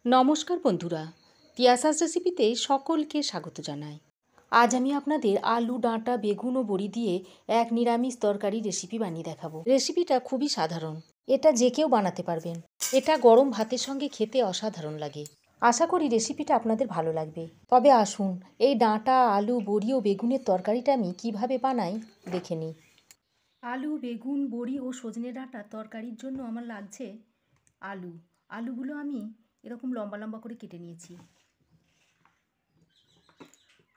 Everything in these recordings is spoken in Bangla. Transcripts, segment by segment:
নমস্কার বন্ধুরা, তিয়াসাস রেসিপিতে সকলকে স্বাগত জানাই। আজ আমি আপনাদের আলু, ডাঁটা, বেগুন ও বড়ি দিয়ে এক নিরামিষ তরকারি রেসিপি বানিয়ে দেখাবো। রেসিপিটা খুবই সাধারণ, এটা যে কেউ বানাতে পারবেন। এটা গরম ভাতের সঙ্গে খেতে অসাধারণ লাগে। আশা করি রেসিপিটা আপনাদের ভালো লাগবে। তবে আসুন এই ডাঁটা, আলু, বড়ি ও বেগুনের তরকারিটা আমি কিভাবে বানাই দেখে নিই। আলু, বেগুন, বড়ি ও সজনে ডাঁটার তরকারির জন্য আমার লাগছে আলুগুলো আমি এরকম লম্বা লম্বা করে কেটে নিয়েছি।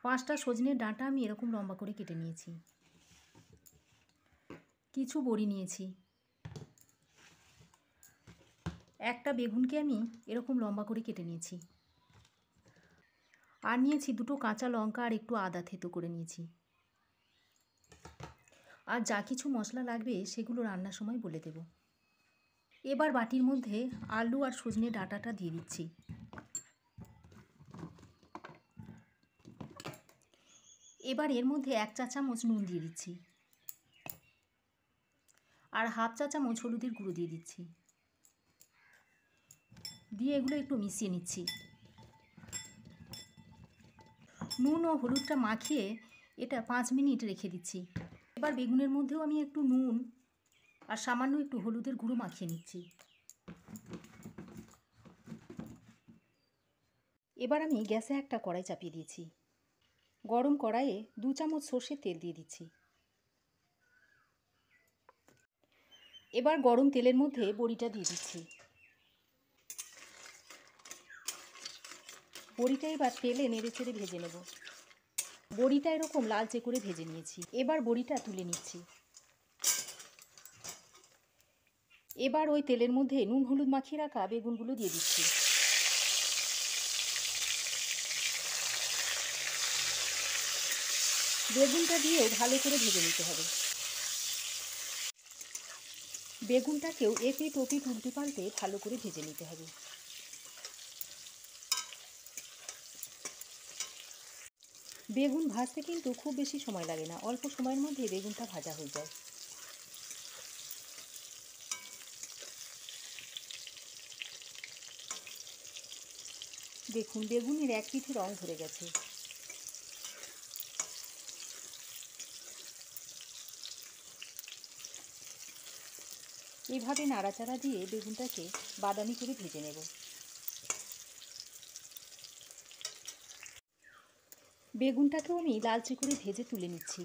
5টা সজনের ডাঁটা আমি এরকম লম্বা করে কেটে নিয়েছি। কিছু বড়ি নিয়েছি। একটা বেগুনকে আমি এরকম লম্বা করে কেটে নিয়েছি। আর নিয়েছি 2টো কাঁচা লঙ্কা আর একটু আদা থেতো করে নিয়েছি। আর যা কিছু মশলা লাগবে সেগুলো রান্নার সময় বলে দেব। এবার বাটির মধ্যে আলু আর সজনে ডাঁটাটা দিয়ে দিচ্ছি। এবার এর মধ্যে 1 চা চামচ নুন দিয়ে দিচ্ছি আর হাফ চা চামচ হলুদের গুঁড়ো দিয়ে দিচ্ছি। দিয়ে এগুলো একটু মিশিয়ে নিচ্ছি। নুন ও হলুদটা মাখিয়ে এটা 5 মিনিট রেখে দিচ্ছি। এবার বেগুনের মধ্যেও আমি একটু নুন আর সামান্য একটু হলুদের গুঁড়ো মাখিয়ে নিচ্ছি। এবার আমি গ্যাসে একটা কড়াই চাপিয়ে দিয়েছি। গরম কড়াইয়ে 2 চামচ সর্ষের তেল দিয়ে দিচ্ছি। এবার গরম তেলের মধ্যে বড়িটা দিয়ে দিচ্ছি। বড়িটা এবার তেলে নেড়ে চেড়ে ভেজে নেব। বড়িটা এরকম লালচে করে ভেজে নিয়েছি। এবার বড়িটা তুলে নিচ্ছি। এবার ওই তেলের মধ্যে নুন হলুদ মাখিয়ে রাখা বেগুনগুলো দিয়ে দিচ্ছি। বেগুনটা দিয়েও ভালো করে ভেজে নিতে হবে। বেগুনটাকেও এপিঠ ওপিঠ উল্টে পাল্টে ভালো করে ভেজে নিতে হবে। বেগুন ভাজতে কিন্তু খুব বেশি সময় লাগে না, অল্প সময়ের মধ্যে বেগুনটা ভাজা হয়ে যায়। দেখুন বেগুনের এক পিঠে রং ধরে গেছে। এভাবে নাড়াচাড়া দিয়ে বেগুনটাকে বাদামি করে ভেজে নেব। বেগুনটাকেও আমি লালচে করে ভেজে তুলে নিচ্ছি।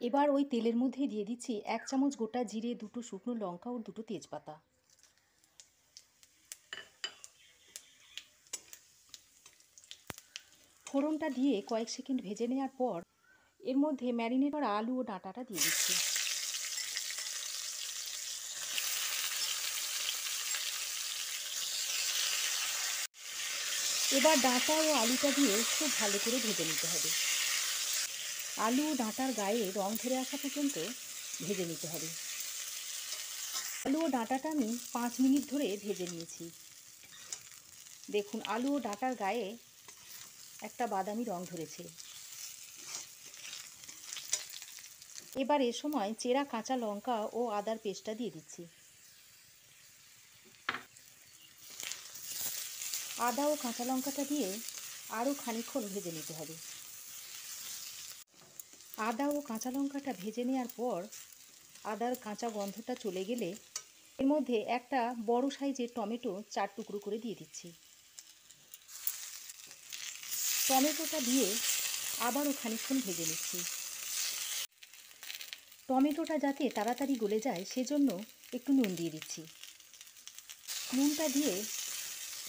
এবার ওই তেলের মধ্যে দিয়ে দিচ্ছি 1 চামচ গোটা জিরে, 2টো শুকনো লঙ্কা ও 2টো তেজপাতা। ফোড়নটা দিয়ে কয়েক সেকেন্ড ভেজে নেওয়ার পর এর মধ্যে ম্যারিনেট করা আলু ও ডাঁটাটা দিয়ে দিচ্ছি। এবার ডাঁটা ও আলুটা দিয়ে খুব ভালো করে ভেজে নিতে হবে। আলু ও ডাঁটার গায়ে রং ধরে আসা পর্যন্ত ভেজে নিতে হবে। আলু ও ডাঁটাটা আমি 5 মিনিট ধরে ভেজে নিয়েছি। দেখুন আলু ও ডাঁটার গায়ে একটা বাদামি রং ধরেছে। এবার এ সময় চেরা কাঁচা লঙ্কা ও আদার পেস্টটা দিয়ে দিচ্ছি। আদা ও কাঁচা লঙ্কাটা দিয়ে আরও খানিকক্ষণ ভেজে নিতে হবে। আদা ও কাঁচা লঙ্কাটা ভেজে নেওয়ার পর আদার কাঁচা গন্ধটা চলে গেলে এর মধ্যে একটা বড় সাইজের টমেটো 4 টুকরো করে দিয়ে দিচ্ছি। টমেটোটা দিয়ে আবারও খানিকক্ষণ ভেজে নিচ্ছি। টমেটোটা যাতে তাড়াতাড়ি গলে যায় সেজন্য একটু নুন দিয়ে দিচ্ছি। নুনটা দিয়ে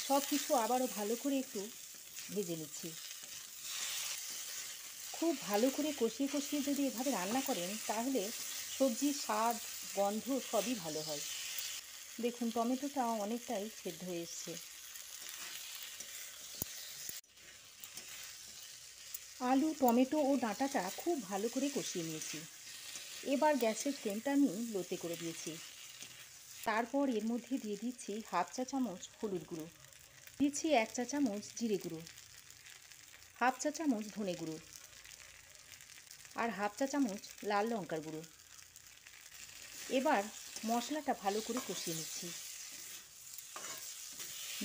সব কিছু আবারও ভালো করে একটু ভেজে নিচ্ছি। খুব ভালো করে কষিয়ে কষিয়ে যদি এভাবে রান্না করেন তাহলে সবজির স্বাদ, গন্ধ সবই ভালো হয়। দেখুন টমেটোটা অনেকটাই সেদ্ধ হয়ে এসছে। আলু, টমেটো ও ডাঁটাটা খুব ভালো করে কষিয়ে নিয়েছি। এবার গ্যাসের ফ্লেমটা আমি লোতে করে দিয়েছি। তারপর এর মধ্যে দিয়ে দিচ্ছি হাফ চা চামচ হলুদ গুঁড়ো, দিচ্ছি 1 চা চামচ জিরে গুঁড়ো, হাফ চা চামচ ধনে গুঁড়ো আর হাফ চা চামচ লাল লঙ্কার গুঁড়ো। এবার মশলাটা ভালো করে কষিয়ে নিচ্ছি।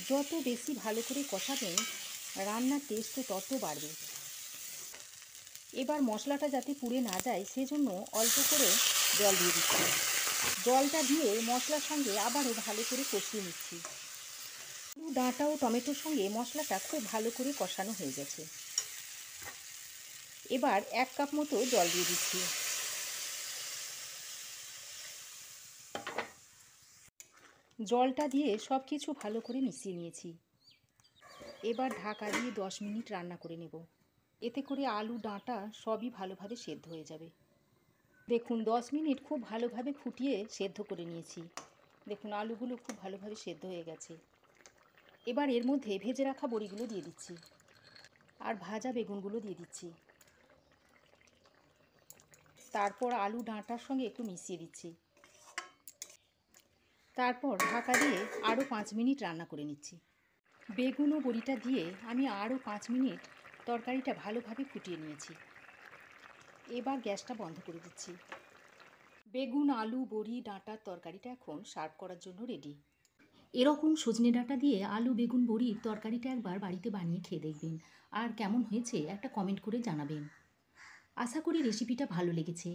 যত বেশি ভালো করে কষাবেন রান্নার টেস্টও তত বাড়বে। এবার মশলাটা যাতে পুড়ে না যায় সেজন্য অল্প করে জল দিয়ে দিচ্ছি। জলটা দিয়ে মশলার সঙ্গে আবারও ভালো করে কষিয়ে নিচ্ছি। আলু ডাঁটা ও টমেটোর সঙ্গে মশলাটা খুব ভালো করে কষানো হয়ে গেছে। এবার 1 কাপ মতো জল দিয়ে দিচ্ছি। জলটা দিয়ে সব কিছু ভালো করে মিশিয়ে নিয়েছি। এবার ঢাকা দিয়ে 10 মিনিট রান্না করে নেব। এতে করে আলু ডাঁটা সবই ভালোভাবে সেদ্ধ হয়ে যাবে। দেখুন 10 মিনিট খুব ভালোভাবে ফুটিয়ে সেদ্ধ করে নিয়েছি। দেখুন আলুগুলো খুব ভালোভাবে সেদ্ধ হয়ে গেছে। এবার এর মধ্যে ভেজে রাখা বড়িগুলো দিয়ে দিচ্ছি আর ভাজা বেগুনগুলো দিয়ে দিচ্ছি। তারপর আলু ডাঁটার সঙ্গে একটু মিশিয়ে দিচ্ছি। তারপর ঢাকা দিয়ে আরও 5 মিনিট রান্না করে নিচ্ছি। বেগুন ও বড়িটা দিয়ে আমি আরও 5 মিনিট তরকারিটা ভালোভাবে ফুটিয়ে নিয়েছি। এবার গ্যাসটা বন্ধ করে দিচ্ছি। বেগুন, আলু, বড়ি, ডাঁটার তরকারিটা এখন সার্ভ করার জন্য রেডি। এরকম সজনে ডাঁটা দিয়ে আলু, বেগুন, বড়ির তরকারিটা একবার বাড়িতে বানিয়ে খেয়ে দেখবেন। আর কেমন হয়েছে একটা কমেন্ট করে জানাবেন। আশা করি রেসিপিটা ভালো লেগেছে।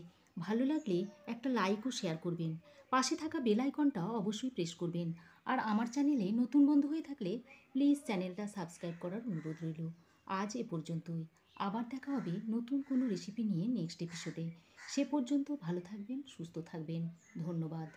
ভালো লাগলে একটা লাইক ও শেয়ার করবেন। পাশে থাকা বেল আইকনটা অবশ্যই প্রেস করবেন। আর আমার চ্যানেলে নতুন বন্ধু হয়ে থাকলে প্লিজ চ্যানেলটা সাবস্ক্রাইব করার অনুরোধ রইল। আজ এ পর্যন্তই। আবার দেখা হবে নতুন কোনো রেসিপি নিয়ে নেক্সট এপিসোডে। সে পর্যন্ত ভালো থাকবেন, সুস্থ থাকবেন। ধন্যবাদ।